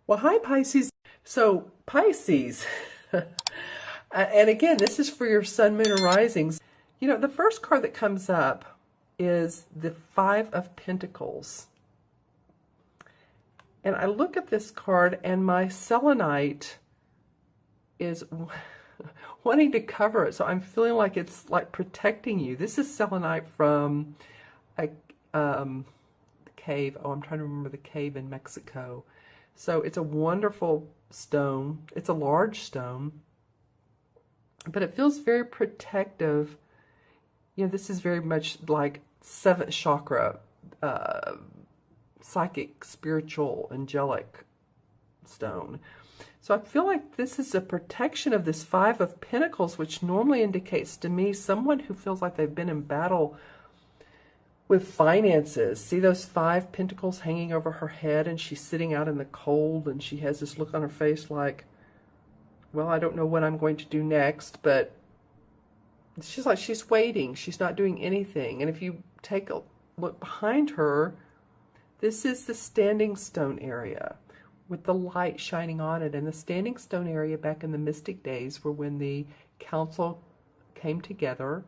Well, hi, Pisces. So, Pisces, and again, this is for your sun, moon, and risings. You know, the first card that comes up is the Five of Pentacles. And I look at this card, and my selenite is wanting to cover it. So I'm feeling like it's like protecting you. This is selenite from a cave. Oh, I'm trying to remember the cave in Mexico. So it's a wonderful stone. It's a large stone, but it feels very protective. You know, this is very much like seventh chakra, psychic, spiritual, angelic stone. So I feel like this is a protection of this Five of Pentacles, which normally indicates to me someone who feels like they've been in battle with finances. See those Five Pentacles hanging over her head, and she's sitting out in the cold, and she has this look on her face like, well, I don't know what I'm going to do next, but she's like, she's waiting. She's not doing anything. And if you take a look behind her, this is the standing stone area with the light shining on it. And the standing stone area back in the mystic days were when the council came together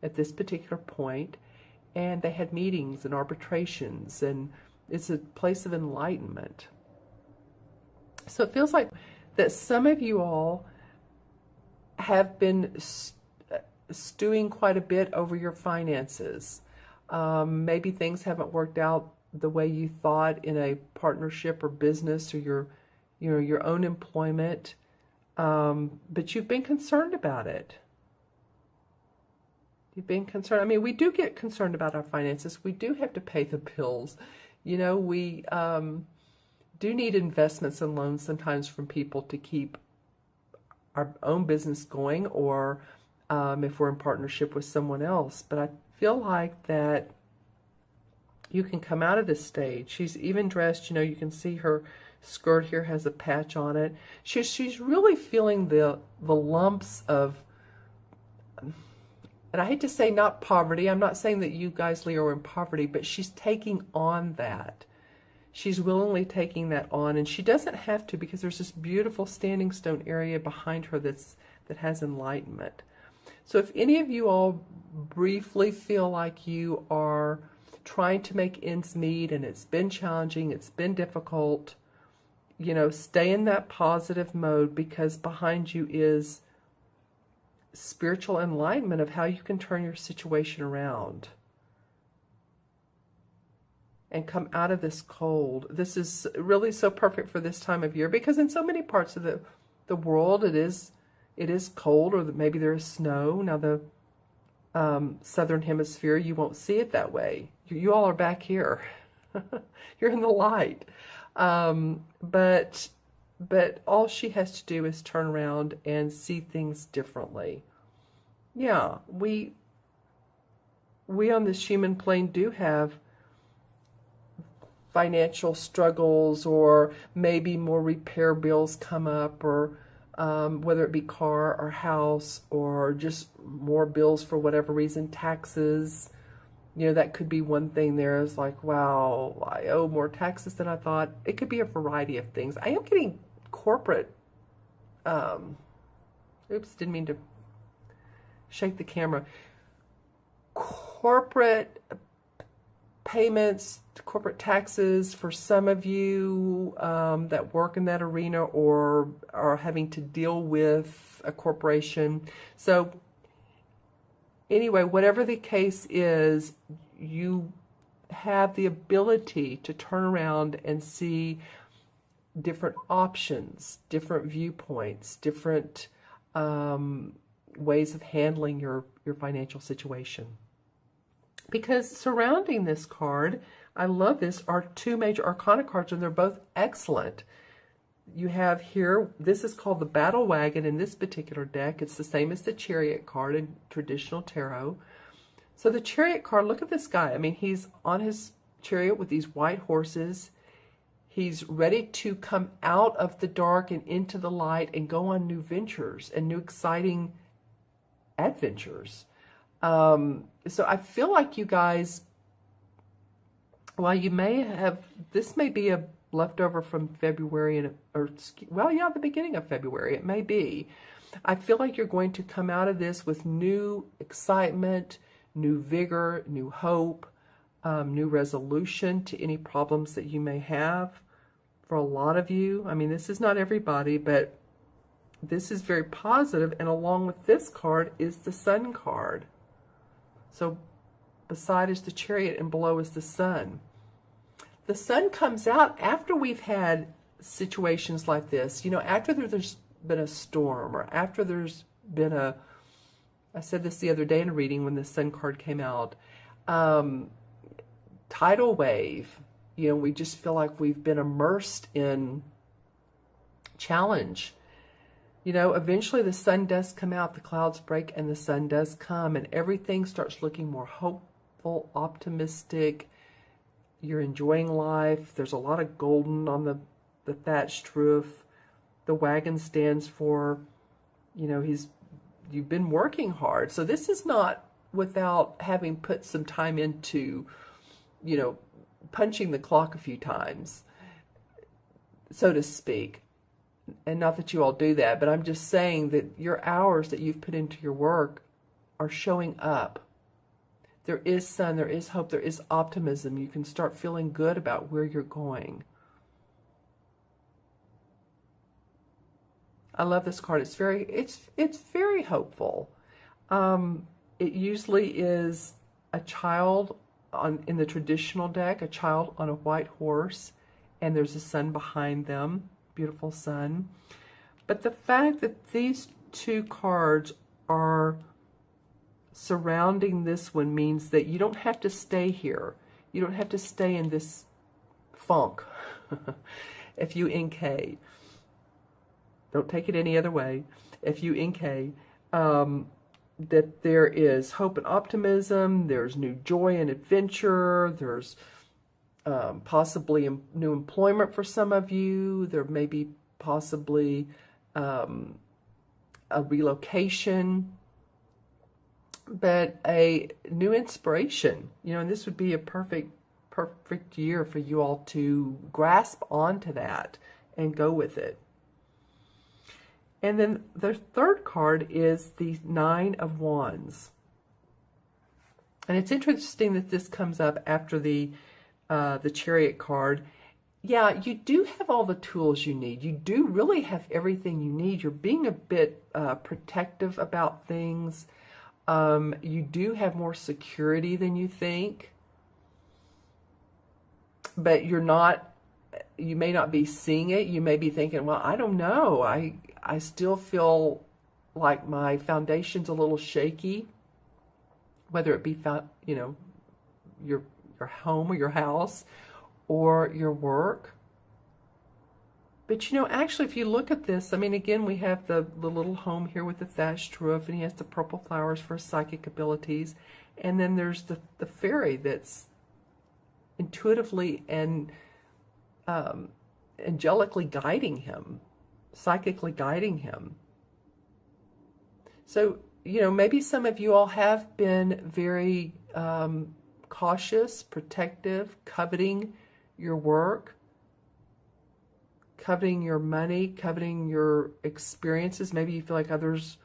at this particular point, and they had meetings and arbitrations, and it's a place of enlightenment. So it feels like that some of you all have been stewing quite a bit over your finances. Maybe things haven't worked out the way you thought in a partnership or business or your own employment, but you've been concerned about it. You've been concerned. I mean, we do get concerned about our finances. We do have to pay the bills. You know, we do need investments and loans sometimes from people to keep our own business going, or if we're in partnership with someone else. But I feel like that you can come out of this stage. She's even dressed, you know, you can see her skirt here has a patch on it. She's really feeling the lumps of, and I hate to say not poverty. I'm not saying that you guys, Leo, are in poverty, but she's taking on that. She's willingly taking that on, and she doesn't have to, because there's this beautiful standing stone area behind her that has enlightenment. So if any of you all briefly feel like you are trying to make ends meet and it's been challenging, it's been difficult, you know, stay in that positive mode, because behind you is spiritual enlightenment of how you can turn your situation around and come out of this cold. This is really so perfect for this time of year, because in so many parts of the world it is cold, or maybe there is snow. Now the southern hemisphere, you won't see it that way. You all are back here. You're in the light. But all she has to do is turn around and see things differently. Yeah, we on this human plane do have financial struggles, or maybe more repair bills come up, or whether it be car or house, or just more bills for whatever reason, taxes. You know, that could be one thing. There is like, wow, I owe more taxes than I thought. It could be a variety of things. I am getting corporate, oops, didn't mean to shake the camera. Corporate payments, corporate taxes for some of you that work in that arena or are having to deal with a corporation. So anyway, whatever the case is, you have the ability to turn around and see different options, different viewpoints, different ways of handling your financial situation. Because surrounding this card, I love this, are two major arcana cards, and they're both excellent. You have here, this is called the Battle Wagon in this particular deck. It's the same as the Chariot card in traditional tarot. So the Chariot card, look at this guy. I mean, he's on his chariot with these white horses. He's ready to come out of the dark and into the light and go on new ventures and new exciting adventures. So I feel like you guys, while you may have, this may be a left over from February, well, yeah, the beginning of February, it may be. I feel like you're going to come out of this with new excitement, new vigor, new hope, new resolution to any problems that you may have. For a lot of you, I mean, this is not everybody, but this is very positive, and along with this card is the Sun card. So beside is the Chariot and below is the Sun. The Sun comes out after we've had situations like this, you know, after there's been a storm, or after there's been I said this the other day in a reading when the Sun card came out, tidal wave, you know, we just feel like we've been immersed in challenge. You know, eventually the sun does come out, the clouds break, and the sun does come, and everything starts looking more hopeful, optimistic. You're enjoying life. There's a lot of golden on the thatched roof. The wagon stands for, you know, you've been working hard. So this is not without having put some time into, you know, punching the clock a few times, so to speak. And not that you all do that, but I'm just saying that your hours that you've put into your work are showing up. There is sun, there is hope, there is optimism. You can start feeling good about where you're going. I love this card. It's very hopeful. It usually is a child in the traditional deck, a child on a white horse, and there's a sun behind them. Beautiful sun. But the fact that these two cards are surrounding this one means that you don't have to stay here. You don't have to stay in this funk. F-U-N-K. Don't take it any other way. F-U-N-K. That there is hope and optimism. There's new joy and adventure. There's possibly new employment for some of you. There may be possibly a relocation, but a new inspiration. You know, and this would be a perfect year for you all to grasp onto that and go with it. And then the third card is the Nine of Wands. And it's interesting that this comes up after the Chariot card. Yeah, you do have all the tools you need. You do really have everything you need. You're being a bit protective about things. You do have more security than you think. But you may not be seeing it. You may be thinking, well, I don't know. I still feel like my foundation's a little shaky, whether it be, you know, your home or your house or your work. But, you know, actually, if you look at this, I mean, again, we have the little home here with the thatched roof, and he has the purple flowers for his psychic abilities. And then there's the fairy that's intuitively and angelically guiding him, psychically guiding him. So, you know, maybe some of you all have been very cautious, protective, coveting your work, coveting your money, coveting your experiences. Maybe you feel like others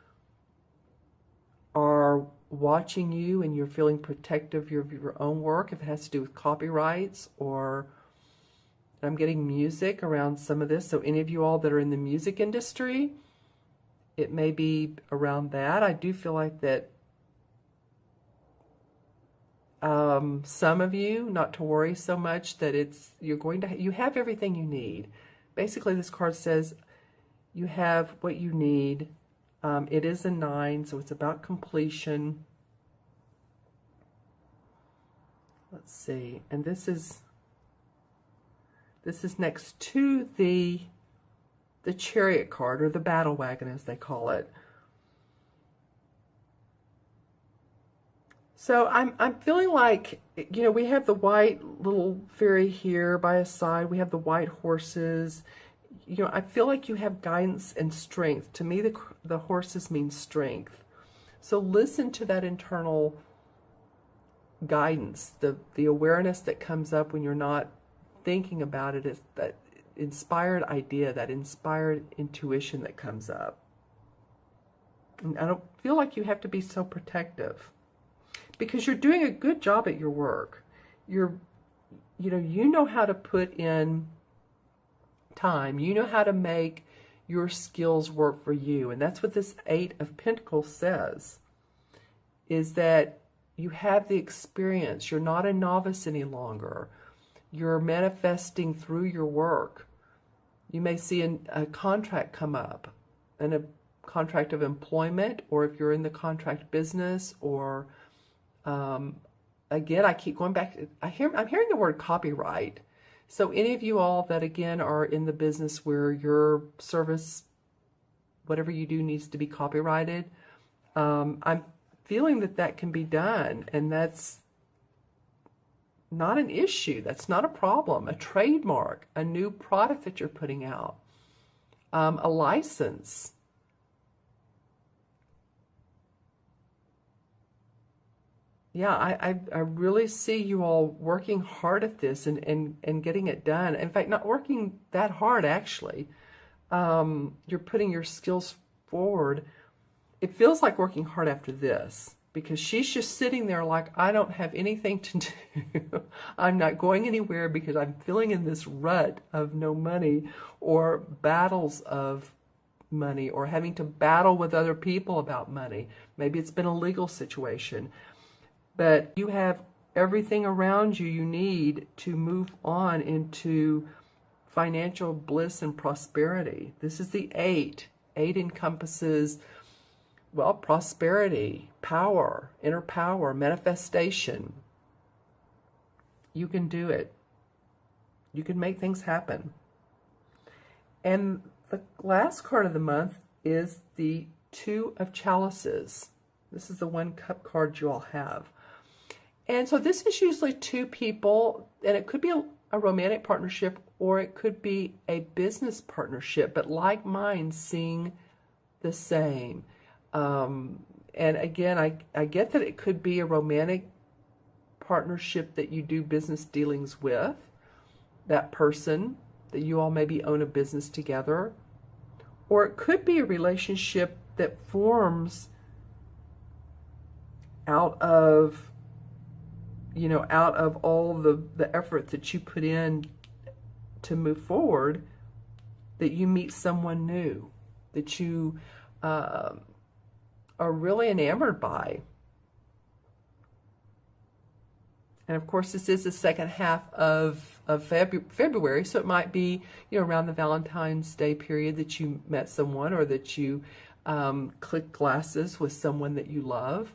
are watching you and you're feeling protective of your own work, if it has to do with copyrights, or I'm getting music around some of this. So any of you all that are in the music industry, it may be around that. I do feel like that some of you, not to worry so much that you have everything you need. Basically, this card says you have what you need. It is a 9, so it's about completion. Let's see, and this is next to the Chariot card, or the battle wagon as they call it. So I'm feeling like, you know, we have the white little fairy here by his side. We have the white horses. You know, I feel like you have guidance and strength. To me, the horses mean strength. So listen to that internal guidance, the awareness that comes up when you're not thinking about it, is that inspired idea, that inspired intuition that comes up. And I don't feel like you have to be so protective, because you're doing a good job at your work. You know how to put in time. You know how to make your skills work for you. And that's what this Eight of Pentacles says, is that you have the experience. You're not a novice any longer. You're manifesting through your work. You may see a contract come up, and a contract of employment, or if you're in the contract business, or again, I keep going back. I'm hearing the word copyright. So any of you all that, again, are in the business where your service, whatever you do, needs to be copyrighted, I'm feeling that can be done, and that's not an issue. That's not a problem. A trademark, a new product that you're putting out, a license. Yeah, I really see you all working hard at this and getting it done. In fact, not working that hard, actually. You're putting your skills forward. It feels like working hard after this, because she's just sitting there like, I don't have anything to do. I'm not going anywhere because I'm feeling in this rut of no money, or battles of money, or having to battle with other people about money. Maybe it's been a legal situation. But you have everything around you you need to move on into financial bliss and prosperity. This is the Eight. Eight encompasses, well, prosperity, power, inner power, manifestation. You can do it. You can make things happen. And the last card of the month is the Two of Chalices. This is the One Cup card you all have. And so this is usually two people, and it could be a romantic partnership, or it could be a business partnership, but like minds seeing the same. And again, I get that it could be a romantic partnership that you do business dealings with, that person, that you all maybe own a business together. Or it could be a relationship that forms out of all the effort that you put in to move forward, that you meet someone new, that you are really enamored by. And of course, this is the second half of February, so it might be, around the Valentine's Day period that you met someone, or that you clicked glasses with someone that you love.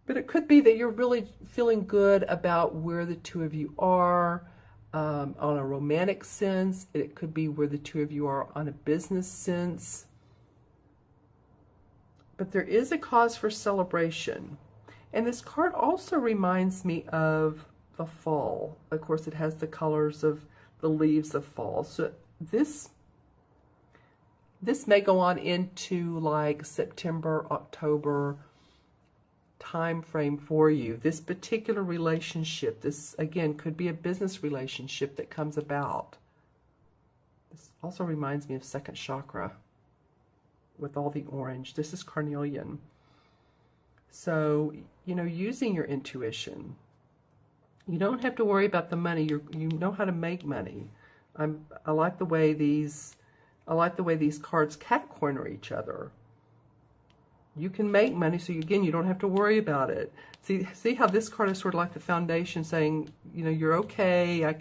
But it could be that you're really feeling good about where the two of you are on a romantic sense. It could be where the two of you are on a business sense. But there is a cause for celebration. And this card also reminds me of the fall. Of course, it has the colors of the leaves of fall. So this may go on into like September, October time frame for you. This particular relationship, this again could be a business relationship that comes about. This also reminds me of second chakra with all the orange. This is carnelian. So, using your intuition. You don't have to worry about the money. You know how to make money. I like the way these cards cat corner each other. You can make money, so again, you don't have to worry about it. See how this card is sort of like the foundation, saying, you're okay.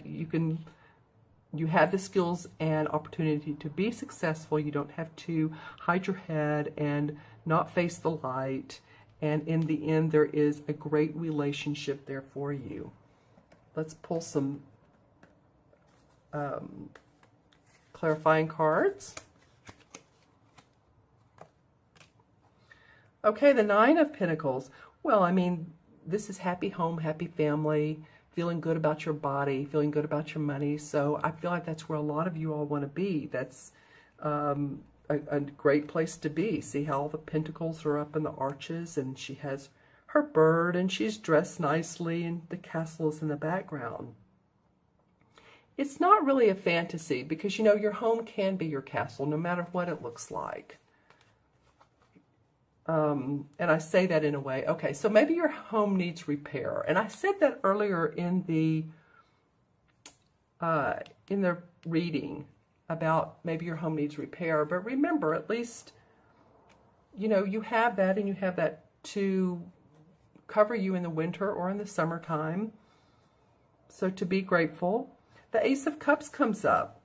You have the skills and opportunity to be successful. You don't have to hide your head and not face the light. And in the end, there is a great relationship there for you. Let's pull some clarifying cards. Okay, the Nine of Pentacles. Well, this is happy home, happy family, feeling good about your body, feeling good about your money. So I feel like that's where a lot of you all want to be. That's a great place to be. See how all the pentacles are up in the arches, and she has her bird, and she's dressed nicely, and the castle is in the background. It's not really a fantasy because, you know, your home can be your castle no matter what it looks like. And I say that in a way, okay, so maybe your home needs repair. And I said that earlier in the reading about maybe your home needs repair. But remember, at least, you know, you have that, and you have that to cover you in the winter or in the summertime. So to be grateful. The Ace of Cups comes up.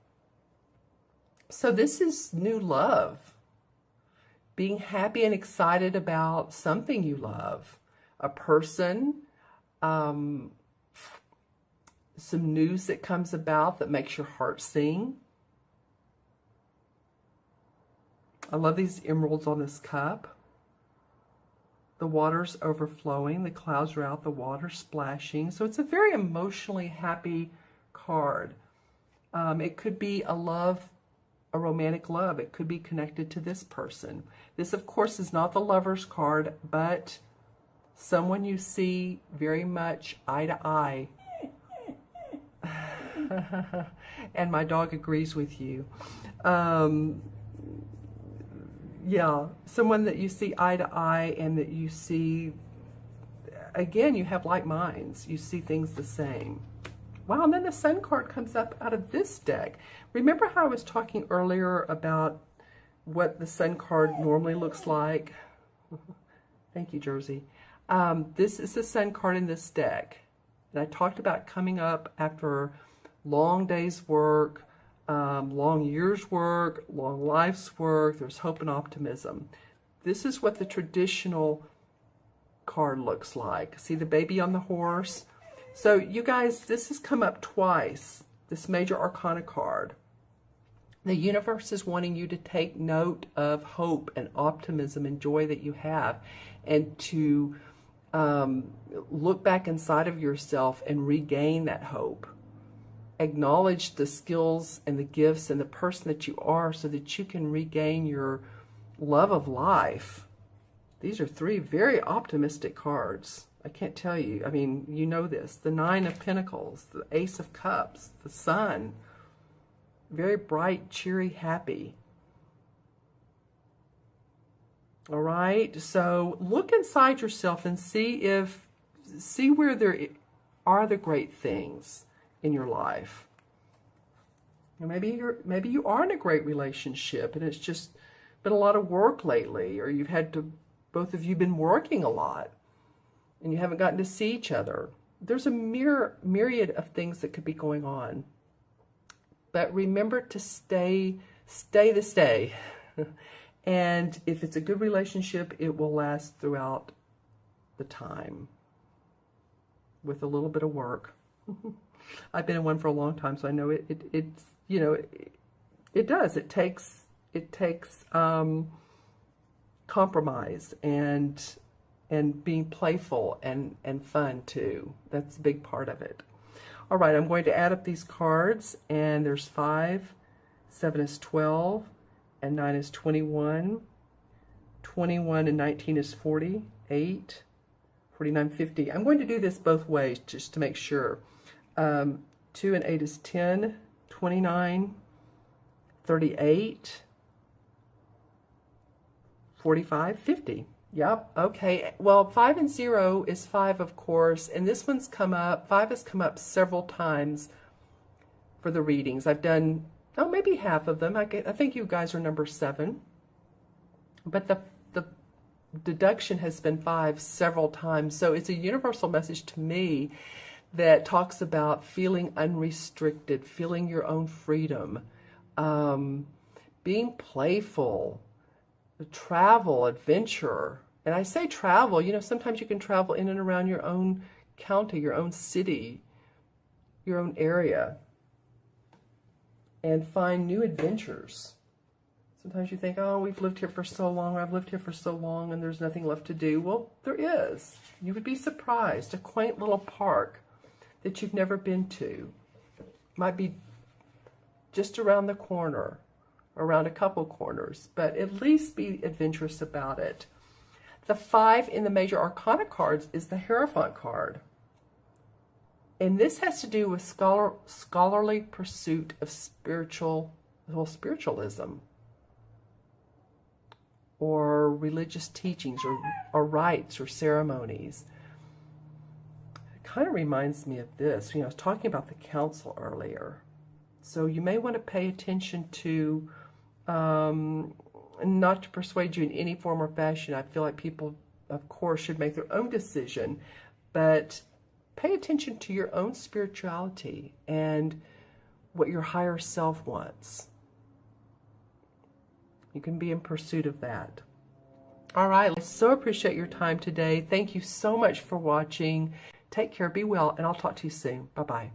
So this is new love. Being happy and excited about something you love. A person, some news that comes about that makes your heart sing. I love these emeralds on this cup. The water's overflowing, the clouds are out, the water's splashing. So it's a very emotionally happy card. It could be a romantic love. It could be connected to this person. This, of course, is not the Lover's card, but someone you see very much eye to eye. And my dog agrees with you. Yeah, someone that you see eye to eye and that you see, again, you have like minds. You see things the same. Wow, and then the Sun card comes up out of this deck. Remember how I was talking earlier about what the Sun card normally looks like? Thank you, Jersey. This is the Sun card in this deck. And I talked about coming up after long days' work, long years' work, long life's work. There's hope and optimism. This is what the traditional card looks like. See the baby on the horse? So you guys, this has come up twice, this Major Arcana card. The universe is wanting you to take note of hope and optimism and joy that you have, and to look back inside of yourself and regain that hope. Acknowledge the skills and the gifts and the person that you are so that you can regain your love of life. These are three very optimistic cards. I can't tell you. I mean, you know this. The Nine of Pentacles, the Ace of Cups, the Sun. Very bright, cheery, happy. All right. So look inside yourself and see where there are the great things in your life. Or maybe you are in a great relationship and it's just been a lot of work lately, or you've had to, both of you been working a lot and you haven't gotten to see each other. There's a myriad of things that could be going on. But remember to stay the stay. And if it's a good relationship, it will last throughout the time with a little bit of work. I've been in one for a long time, so I know it's you know, it does. It takes compromise and being playful and fun too. That's a big part of it. All right, I'm going to add up these cards, and there's 5, 7 is 12, and 9 is 21. 21 and 19 is 40, 8, 49, 50. I'm going to do this both ways just to make sure. 2 and 8 is 10, 29, 38, 45, 50. Yep, okay. Well, 5 and 0 is 5, of course, and this one's come up, 5 has come up several times for the readings. I've done, maybe half of them. I think you guys are number 7. But the deduction has been 5 several times. So it's a universal message to me that talks about feeling unrestricted, feeling your own freedom, being playful, travel, adventure. And I say travel, you know, sometimes you can travel in and around your own county, your own city, your own area, and find new adventures. Sometimes you think, oh, we've lived here for so long, or I've lived here for so long, and there's nothing left to do. Well, there is. You would be surprised. A quaint little park that you've never been to might be just around the corner, around a couple corners, but at least be adventurous about it. The 5 in the Major Arcana cards is the Hierophant card. And this has to do with scholarly pursuit of spiritualism or religious teachings or rites or ceremonies. It kind of reminds me of this. I was talking about the council earlier. So you may want to pay attention to, not to persuade you in any form or fashion. I feel like people, of course, should make their own decision, but pay attention to your own spirituality and what your higher self wants. You can be in pursuit of that. All right, I so appreciate your time today. Thank you so much for watching. Take care, be well, and I'll talk to you soon. Bye-bye.